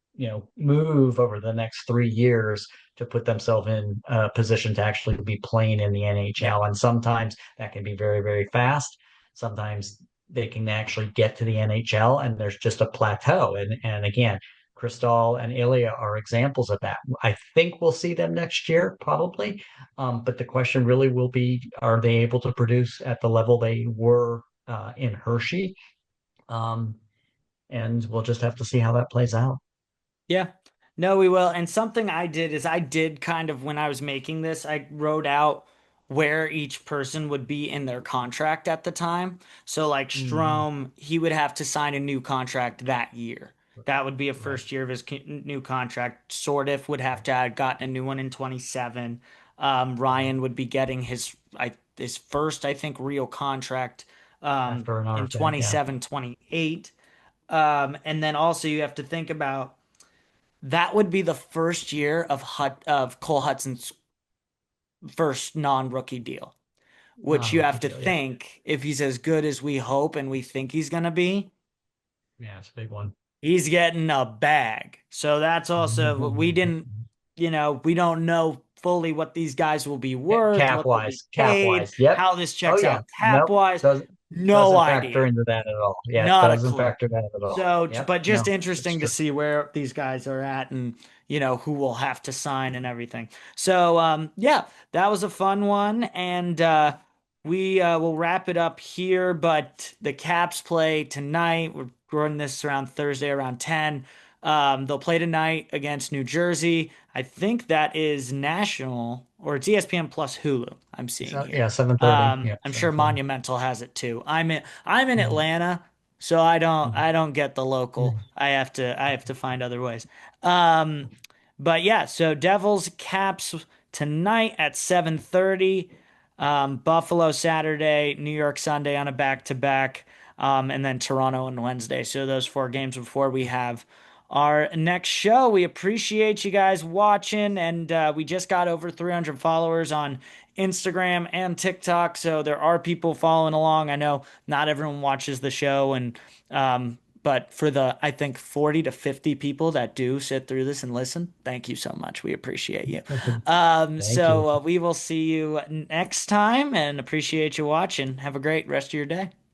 Speaker 2: move over the next 3 years to put themselves in a position to actually be playing in the
Speaker 1: Yeah.
Speaker 2: NHL. And sometimes that can be very, very fast. Sometimes they can actually get to the NHL and there's just a plateau. And again, Cristal and Ilya are examples of that. I think we'll see them next year, probably. But the question really will be, are they able to produce at the level they were in Hershey? Um, and we'll just have to see how that plays out.
Speaker 1: Yeah. No, we will. And something I did is I did kind of when I was making this, I wrote out where each person would be in their contract at the time. So like
Speaker 2: Mhm.
Speaker 1: Strom, he would have to sign a new contract that year. That would be a
Speaker 2: Right,
Speaker 1: first year of his new contract. Sordiff would have
Speaker 2: right,
Speaker 1: to have gotten a new one in 27.
Speaker 2: right.
Speaker 1: Ryan would be getting his first, I think, real contract
Speaker 2: After an
Speaker 1: in
Speaker 2: RFA, yeah.
Speaker 1: 27, 28. And then also you have to think about that would be the first year of Cole Hudson's first non-rookie deal, which you
Speaker 2: Non-rookie
Speaker 1: have to
Speaker 2: deal, yeah.
Speaker 1: think if he's as good as we hope and we think he's gonna be,
Speaker 2: Yeah, it's a big one.
Speaker 1: he's getting a bag. So that's also we don't know fully what these guys will be worth,
Speaker 2: Cap
Speaker 1: what they'll be
Speaker 2: wise, cap
Speaker 1: paid,
Speaker 2: wise. Yep.
Speaker 1: how this
Speaker 2: Oh
Speaker 1: checks
Speaker 2: yeah.
Speaker 1: out cap
Speaker 2: Nope.
Speaker 1: wise.
Speaker 2: Doesn't.
Speaker 1: No
Speaker 2: Doesn't factor
Speaker 1: idea.
Speaker 2: into that at all. Yeah, it
Speaker 1: Not a
Speaker 2: doesn't
Speaker 1: clue.
Speaker 2: factor that at all.
Speaker 1: So,
Speaker 2: Yep.
Speaker 1: but just
Speaker 2: No, it's
Speaker 1: interesting to
Speaker 2: true.
Speaker 1: see where these guys are at and, who will have to sign and everything. So, yeah, that was a fun one. And we will wrap it up here. But the Caps play tonight. We're recording this around Thursday around 10. They'll play tonight against New Jersey. I think that is national or it's ESPN plus Hulu. I'm seeing
Speaker 2: So,
Speaker 1: here.
Speaker 2: yeah, 7:30. Yeah,
Speaker 1: I'm sure
Speaker 2: 7:30.
Speaker 1: Monumental has it too. I'm in
Speaker 2: Yeah.
Speaker 1: Atlanta. So I don't
Speaker 2: Mhm.
Speaker 1: I don't get the local.
Speaker 2: Mhm.
Speaker 1: I have to find other ways. Um, but yeah, so Devils Caps tonight at 7:30. Buffalo Saturday, New York Sunday on a back-to-back, and then Toronto on Wednesday. So those four games before we have our next show. We appreciate you guys watching, and we just got over 300 followers on Instagram and TikTok. So there are people following along. I know not everyone watches the show, and but for the I think 40 to 50 people that do sit through this and listen, thank you so much. We appreciate you.
Speaker 2: Thank you.
Speaker 1: So we will see you next time, and appreciate you watching. Have a great rest of your day.